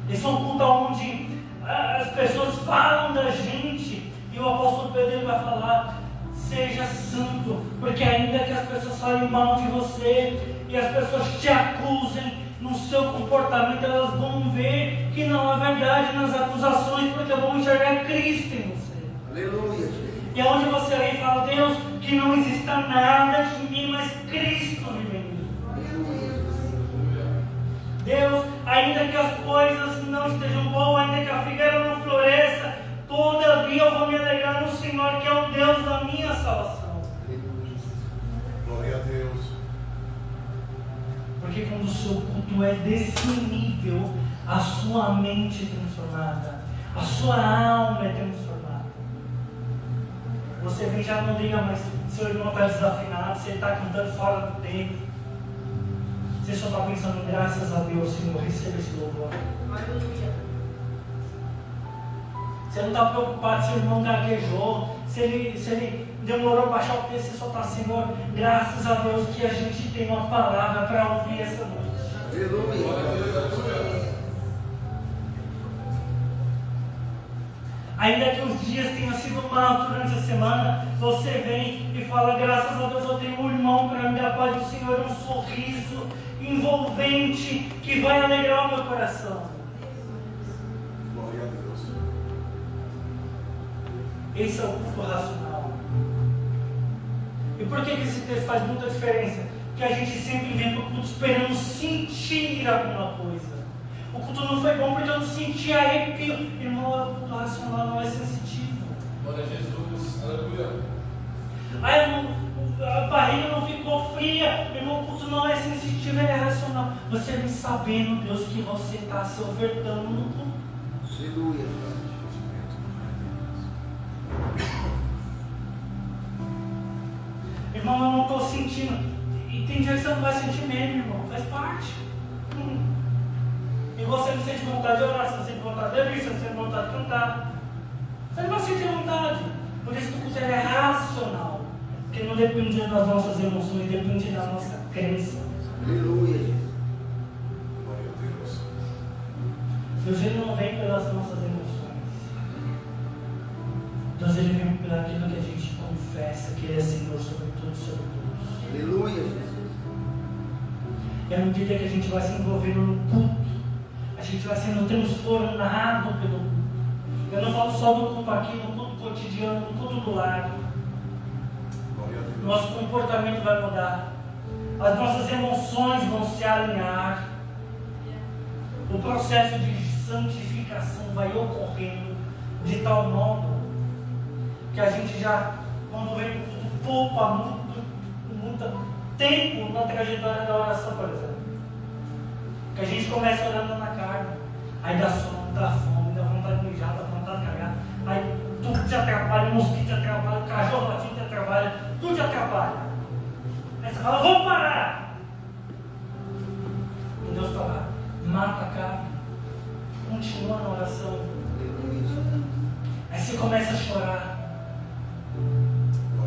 Esse é um culto onde as pessoas falam da gente e o apóstolo Pedro vai falar, seja santo, porque ainda que as pessoas falem mal de você e as pessoas te acusem no seu comportamento, elas vão ver que não é verdade nas acusações, porque vão enxergar Cristo em você. Aleluia. E é onde você aí fala, Deus, que não exista nada de mim, mas Cristo vive em mim. Deus, ainda que as coisas não estejam boas, ainda que a figueira não floresça, todavia eu vou me alegrar no Senhor, que é o Deus da minha salvação. Glória a Deus. Porque quando o seu culto é desse nível, a sua mente é transformada, a sua alma é transformada. Você vem já não liga mais, seu irmão está desafinado, você está cantando fora do tempo. Você só está pensando, graças a Deus, Senhor, receba esse louvor. Você não está preocupado se o irmão gaguejou, se ele demorou para baixar o texto, você só está, Senhor, graças a Deus que a gente tem uma palavra para ouvir essa noite. Aleluia. Ainda que os dias tenham sido maus durante a semana, você vem e fala, graças a Deus eu tenho um irmão para me dar a paz do Senhor, um sorriso envolvente que vai alegrar o meu coração. Glória a Deus. Esse é o culto racional. E por que esse texto faz muita diferença? Porque a gente sempre vem para o culto esperando sentir alguma coisa. O culto não foi bom porque eu não senti arrepio. Irmão, o culto racional não é sensitivo. Glória a Jesus. Aleluia. A barriga não ficou fria. Irmão, o culto não é sensitivo, ele é racional. Você vem sabendo, Deus, que você está se ofertando no culto. Aleluia. Irmão, eu não estou sentindo. E tem dia que você não vai sentir mesmo, irmão. Faz parte. E você não sente vontade de orar, você não sente vontade de ouvir, você não sente vontade de cantar. Você não vai sentir vontade. Por isso que o culto é racional. Porque não depende das nossas emoções, depende da nossa crença. Aleluia. Glória a Deus. Deus ele não vem pelas nossas emoções. Deus ele vem pelo aquilo que a gente confessa, que ele é Senhor sobre tudo, sobre todos. Aleluia. E à medida que a gente vai se envolvendo no culto, a gente vai sendo transformado pelo culto. Eu não falo só do culto aqui, no culto cotidiano, no culto do lar. Glória a Deus. Nosso comportamento vai mudar. As nossas emoções vão se alinhar. O processo de santificação vai ocorrendo de tal modo que a gente já, quando vem poupa muito tempo na trajetória da oração, por exemplo. Que a gente começa orando na carne, aí dá sono, dá fome, dá vontade de mijar, dá vontade de cagar, aí tudo te atrapalha, o mosquito te atrapalha, o cachorro latindo te atrapalha, tudo te atrapalha. Aí você fala, vou parar! E Deus fala, mata a carne, continua na oração. Aí você começa a chorar.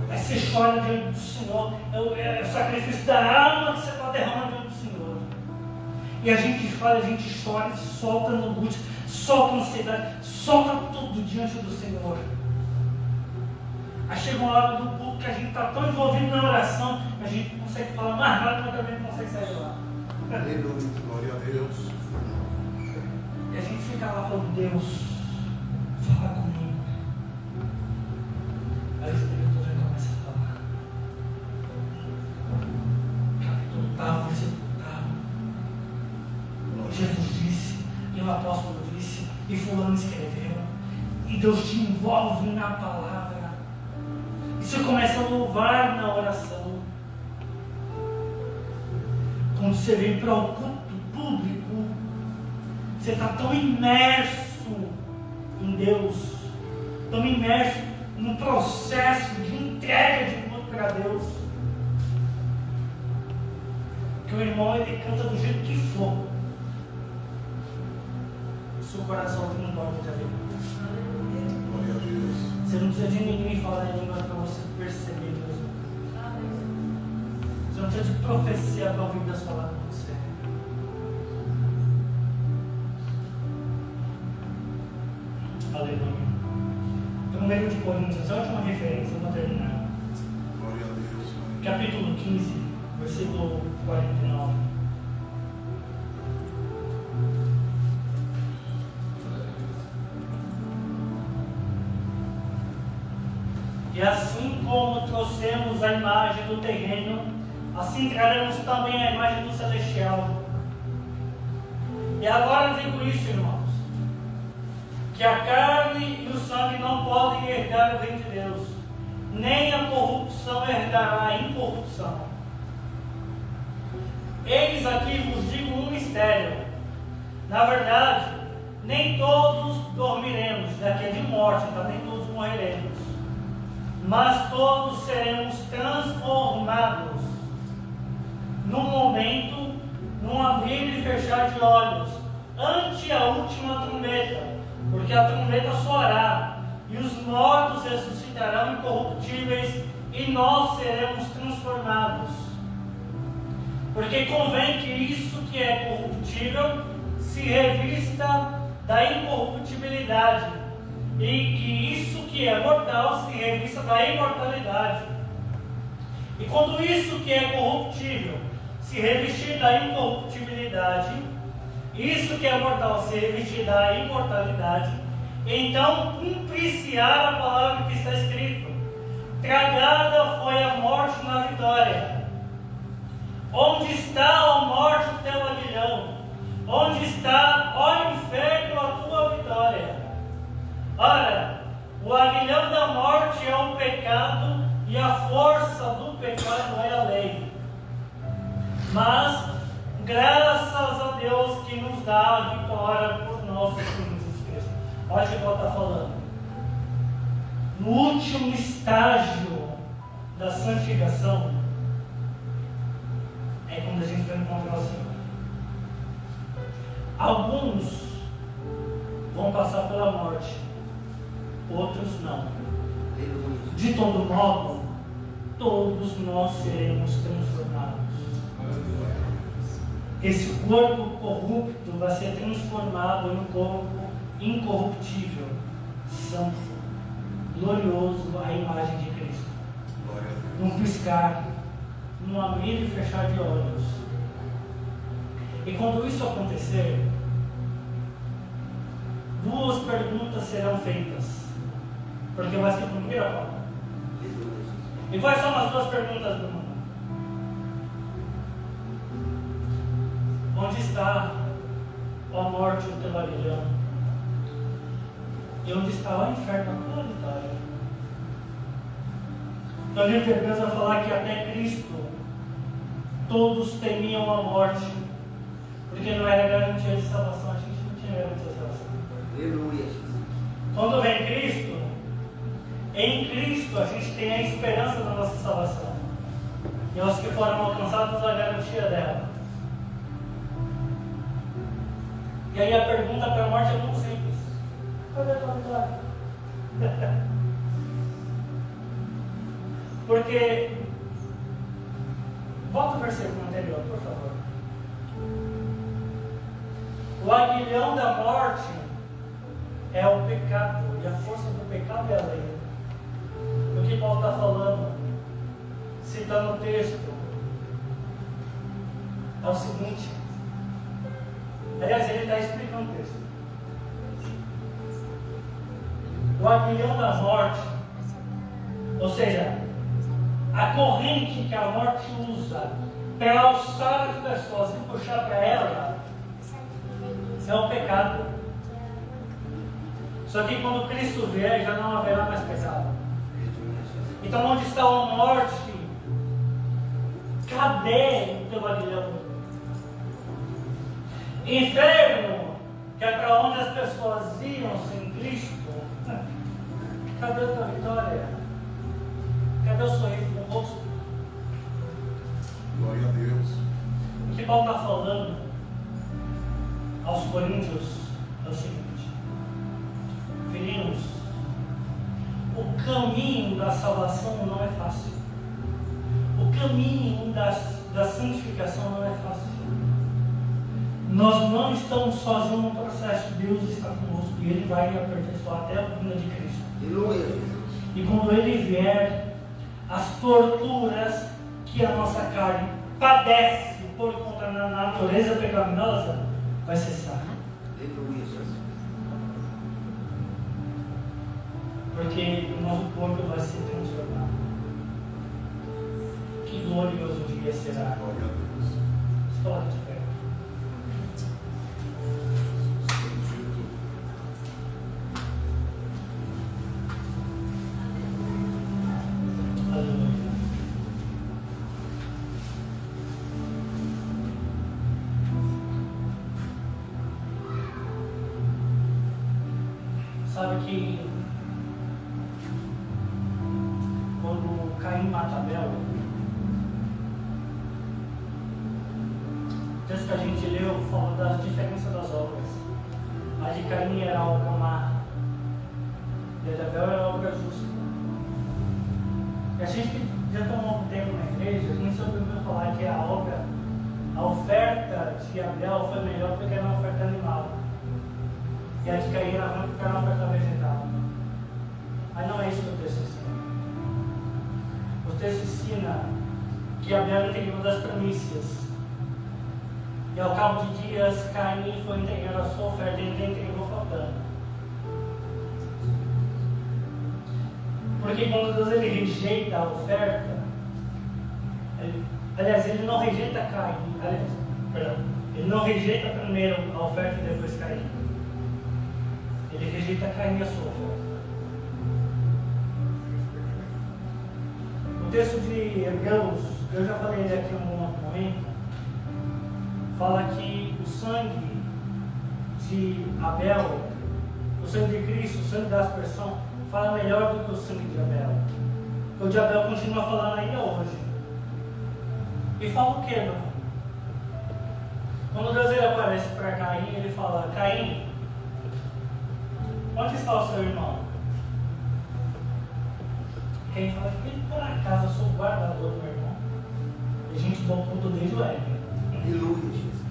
Aí você chora diante do Senhor. É o sacrifício da alma que você está derramando diante do Senhor. E a gente chora e solta no glúteo, solta a ansiedade, solta tudo diante do Senhor. Aí chega uma hora do culto que a gente está tão envolvido na oração, a gente não consegue falar mais nada, mas também não consegue sair de lá. Aleluia. Glória a Deus. E a gente fica lá falando, Deus, fala comigo. Aí o Espírito já começa a falar. Capítulo tal, versículo tal. Jesus disse, e o apóstolo disse, e fulano escreveu. E Deus te envolve na palavra. E você começa a louvar na oração. Quando você vem para o culto público, você está tão imerso em Deus, tão imerso no processo de entrega de tudo para Deus, que o irmão ele canta do jeito que for. Seu coração não importa de Deus. Glória a Deus. Você não precisa de ninguém falar em língua para você perceber Deus. Você não precisa de profecia para ouvir Deus falar com você. Aleluia. Então, 1 Coríntios, a última referência, eu vou terminar. Glória a Deus. Capítulo 15, versículo 49. E assim como trouxemos a imagem do terreno, assim traremos também a imagem do celestial. E agora digo isso, irmãos, que a carne e o sangue não podem herdar o reino de Deus, nem a corrupção herdará a incorrupção. Eis aqui vos digo um mistério. Na verdade, nem todos dormiremos, daqui é de morte, tá? Nem todos morreremos. Mas todos seremos transformados num momento, num abrir e fechar de olhos, ante a última trombeta, porque a trombeta soará, e os mortos ressuscitarão incorruptíveis, e nós seremos transformados. Porque convém que isso que é corruptível se revista da incorruptibilidade, e que isso que é mortal se revista da imortalidade. E quando isso que é corruptível se revestir da incorruptibilidade, isso que é mortal se revestir da imortalidade, então cumprir-se-á a palavra que está escrito: tragada foi a morte na vitória. Onde está, ó morte, o teu aguilhão? Onde está, ó inferno, a tua vitória? Ora, o aguilhão da morte é o pecado, e a força do pecado é a lei. Mas, graças a Deus que nos dá a vitória por nosso Senhor Jesus Cristo. Olha o que Paulo está falando. No último estágio da santificação, é quando a gente vai encontrar o Senhor. Alguns vão passar pela morte, outros não. De todo modo, todos nós seremos transformados. Esse corpo corrupto vai ser transformado em um corpo incorruptível, santo, glorioso, à imagem de Cristo. Num piscar, num abrir e fechar de olhos. E quando isso acontecer, duas perguntas serão feitas, porque vai se cumprir a palavra. E quais são as duas perguntas, Bruno? Onde está, ó morte, o teu aguilhão? E onde está, ó inferno, a tua vitória? Então a gente vai falar que até Cristo todos temiam a morte, porque não era garantia de salvação. A gente não tinha garantia de salvação. Aleluia. Quando vem Cristo, em Cristo a gente tem a esperança da nossa salvação. E os que foram alcançados a garantia dela. E aí a pergunta para a morte é muito simples: cadê a tua vitória? Porque, volta o versículo anterior, por favor. O aguilhão da morte é o pecado, e a força do pecado é a lei. O que Paulo está falando, citando o texto, é o seguinte. Aliás, ele está explicando o texto. O aguilhão da morte, ou seja, a corrente que a morte usa para alçar as pessoas e puxar para ela, é o pecado. Só que quando Cristo vier, já não haverá mais pecado. Então, onde está a morte? Cadê o teu aguilhão? Inferno, que é para onde as pessoas iam sem Cristo. Cadê a tua vitória? Cadê o sorriso no rosto? Glória a Deus. O que Paulo está falando aos coríntios é o seguinte: filhinhos, o caminho da salvação não é fácil. O caminho da santificação não é fácil. Nós não estamos sozinhos no processo. Deus está conosco e Ele vai aperfeiçoar até a vinda de Cristo. Aleluia. E quando Ele vier, as torturas que a nossa carne padece por conta da natureza pecaminosa vai cessar. Aleluia, Jesus. Porque o nosso corpo vai ser transformado. Que glorioso dia será. Glória a Deus. História de fé. Bendito. Aleluia. Sabe que quando Caim mata Abel, o texto que a gente leu fala das diferenças das obras. A de Caim era a obra má, e a de Abel era a obra justa. E a gente que já está um tempo na igreja, a gente sempre ouviu falar que a oferta de Abel foi melhor porque era uma oferta animal. E a de Caim era ruim porque era uma oferta vegetal. Mas não é isso que o texto ensina. O texto ensina que Abel entregou das primícias. E ao cabo de dias, Caim foi entregando a sua oferta e ele entregou faltando. Porque quando Deus ele rejeita a oferta, ele não rejeita Caim, ele não rejeita primeiro a oferta e depois Caim. Ele rejeita Caim e a sua oferta. O texto de Hebreus, eu já falei aqui em algum outro momento, fala que o sangue de Abel, o sangue de Cristo, o sangue da aspersão, fala melhor do que o sangue de Abel. O de Abel continua falando ainda hoje. E fala o que, meu irmão? Quando Deus ele aparece para Caim, ele fala: Caim, onde está o seu irmão? Caim fala: que por acaso eu sou o guardador do meu irmão? E a gente dá o culto desde o Éden. Aleluia, Jesus.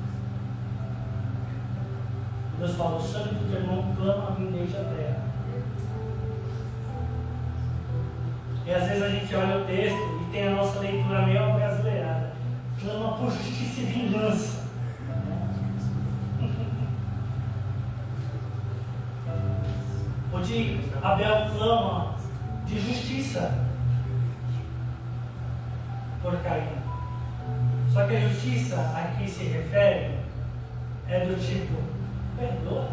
Deus fala: o sangue do teu irmão clama a mim desde a terra. E às vezes a gente olha o texto e tem a nossa leitura meio brasileirada. Clama por justiça e vingança. O de Abel clama de justiça por Caim. Só que a justiça a que se refere é do tipo: perdoa.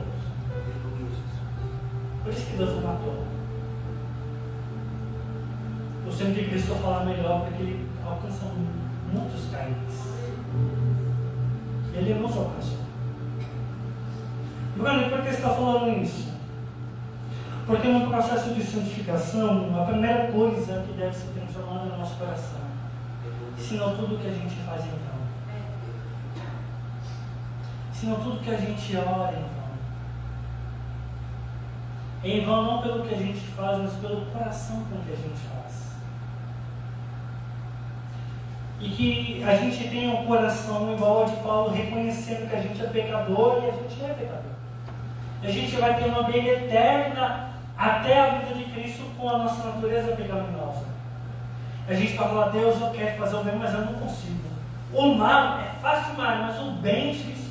Por isso que Deus o matou. O sangue de Cristo fala melhor porque ele alcança muitos Caíns. Ele nos alcançou. Bruno, por que você está falando isso? Porque no processo de santificação, a primeira coisa que deve se transformar no nosso coração, senão tudo que a gente faz em vão. Senão tudo que a gente ora em vão. Em vão não pelo que a gente faz, mas pelo coração com que a gente faz. E que a gente tenha um coração igual ao de Paulo, reconhecendo que a gente é pecador e a gente é pecador. a gente vai ter uma briga eterna até a vida de Cristo com a nossa natureza pecaminosa. A gente vai falar, Deus, eu quero fazer o bem, mas eu não consigo. O mal é fácil demais, mas o bem é difícil.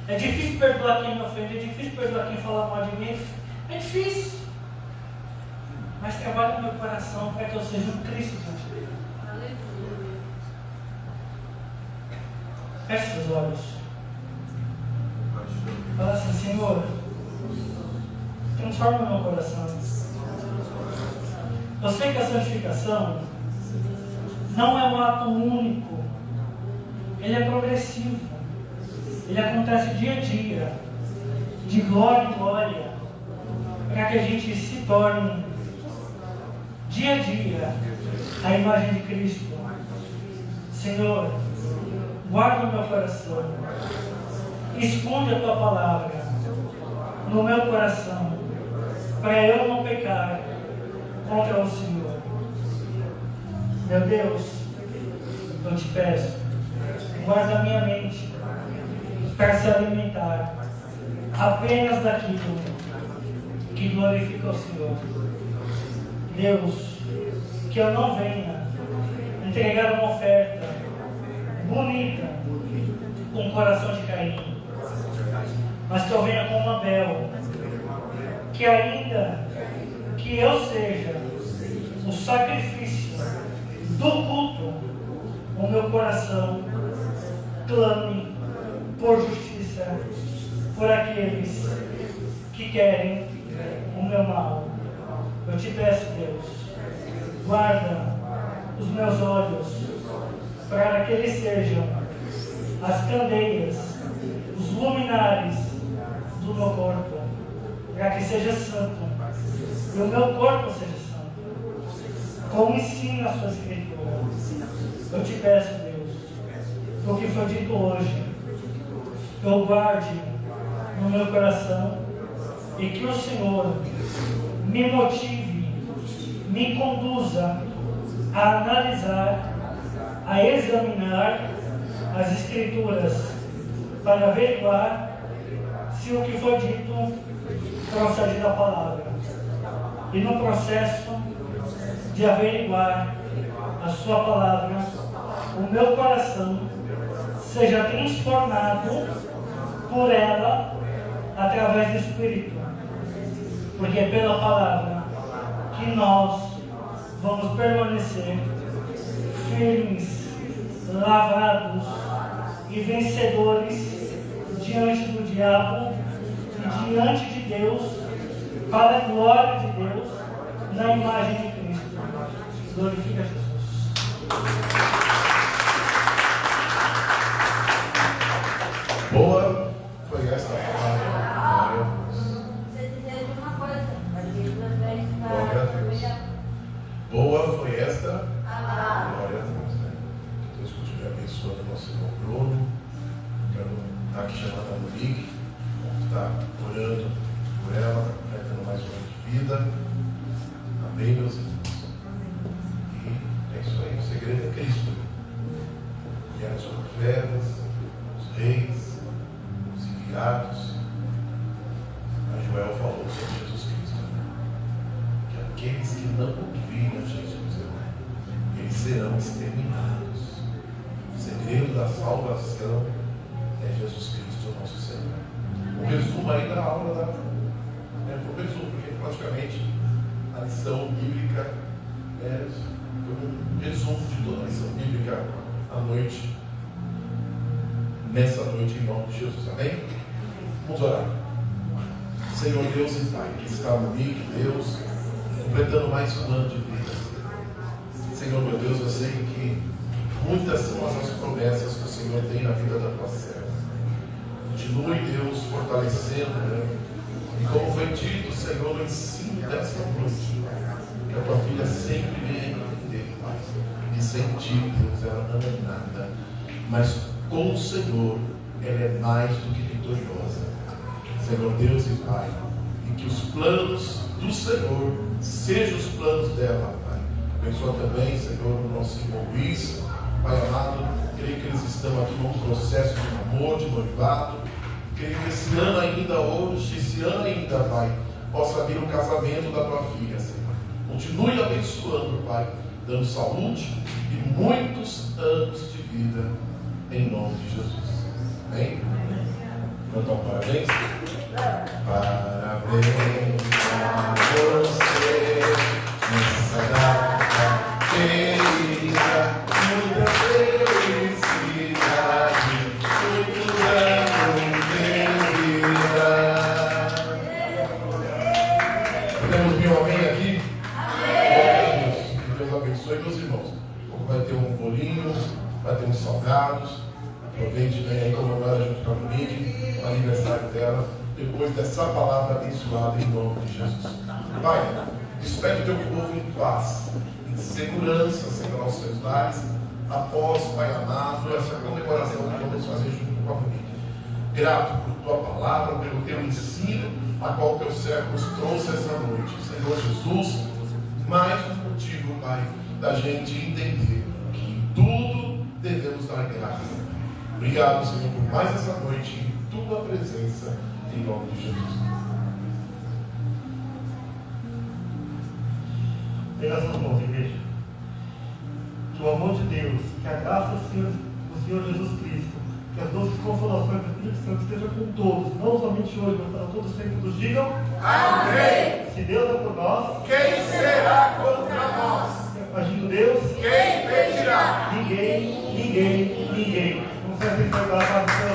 É difícil perdoar quem me ofende, é difícil perdoar quem fala mal de mim. É difícil. Mas trabalha no meu coração para que eu seja um Cristo diante dele. Feche seus olhos. Fala assim, Senhor, transforma o meu coração. Eu sei que a santificação não é um ato único. Ele é progressivo. Ele acontece dia a dia, de glória em glória, para que a gente se torne, dia a dia, a imagem de Cristo. Senhor, guarda o meu coração, esconde a Tua palavra no meu coração, para eu não pecar contra o Senhor. Meu Deus, eu te peço, guarda a minha mente para se alimentar apenas daquilo que glorifica o Senhor. Deus, que eu não venha entregar uma oferta bonita com o coração de Caim, mas que eu venha como Abel, que ainda que eu seja o sacrifício do culto, o meu coração clame por justiça por aqueles que querem o meu mal. Eu te peço, Deus, guarda os meus olhos para que eles sejam as candeias, os luminares do meu corpo, para que seja santo e o meu corpo seja santo, como ensina a sua Escritura. Eu te peço, Deus, o que foi dito hoje, que eu guarde no meu coração e que o Senhor me motive, me conduza a analisar, a examinar as Escrituras para averiguar se o que foi dito procede da palavra. E no processo de averiguar a sua palavra, o meu coração seja transformado por ela através do Espírito. Porque é pela palavra que nós vamos permanecer firmes, lavrados e vencedores diante do diabo e diante de Deus, para a glória de Deus, na imagem de Cristo. Glorifica Jesus. Boa foi esta palavra. Você dizer uma coisa, Glória a Deus. Boa foi esta palavra. glória a Deus. Né? Deus continue abençoando o nosso irmão Bruno. Quero estar aqui chamando a Monique, estar orando por ela, completando mais um ano de vida. Amém, meus irmãos. E é isso aí, o segredo é Cristo. E as profetas, os reis, os enviados. A Joel falou sobre Jesus Cristo, né? Que aqueles que não ouvirem a Jesus, eles serão exterminados. O segredo da salvação é Jesus Cristo, nosso Senhor. Um resumo aí da aula um resumo, porque praticamente a lição bíblica foi um resumo de toda a lição bíblica à noite, nessa noite, em nome de Jesus. Amém? Vamos orar. Senhor Deus e Pai, que está Monique, Deus, completando mais um ano de vida. Senhor, meu Deus, eu sei que muitas são as promessas que o Senhor tem na vida da tua serva. Continue, Deus, fortalecendo, né? E como foi dito, Senhor, no ensino desta noite, que a tua filha sempre venha entender, Pai. E sem ti, Deus, ela não é nada. Mas com o Senhor, ela é mais do que vitoriosa. Senhor Deus e Pai, e que os planos do Senhor sejam os planos dela, Pai. Abençoa também, Senhor, o nosso irmão Luiz, Pai amado, creio que eles estão aqui num processo de namoro, de noivado. Creio que esse ano ainda, hoje, esse ano ainda, Pai, possa vir o casamento da tua filha, Senhor. Continue abençoando, Pai, dando saúde e muitos anos de vida, em nome de Jesus. Amém? Cantar um parabéns? Parabéns a você, nessa data querida, muita felicidade, muito ano de vida. Podemos vir um amém aqui? Amém. Que Deus abençoe meus irmãos. Vai ter um bolinho, vai ter uns salgados. Aproveite e venha aí comemorar junto com a Monique o aniversário dela, depois dessa palavra abençoada em nome de Jesus. Pai, despede o teu povo em paz, em segurança, Senhor, aos seus lares, após, Pai amado, essa comemoração que vamos fazer junto com a Monique. Grato por tua palavra, pelo teu ensino, a qual teu servo nos trouxe essa noite. Senhor Jesus, mais um motivo, Pai, da gente entender que em tudo devemos dar graça. Obrigado, Senhor, por mais essa noite em tua presença, em nome de Jesus. Pega suas mãos, igreja. Que o amor de Deus, que a graça do Senhor Jesus Cristo, que as doces consolações do Espírito Santo estejam com todos, não somente hoje, mas para todos sempre. Todos digam amém. Se Deus é por nós, Quem será contra nós? agindo Deus, Quem impedirá? ninguém. Vamos sempre entregar a paz do Senhor.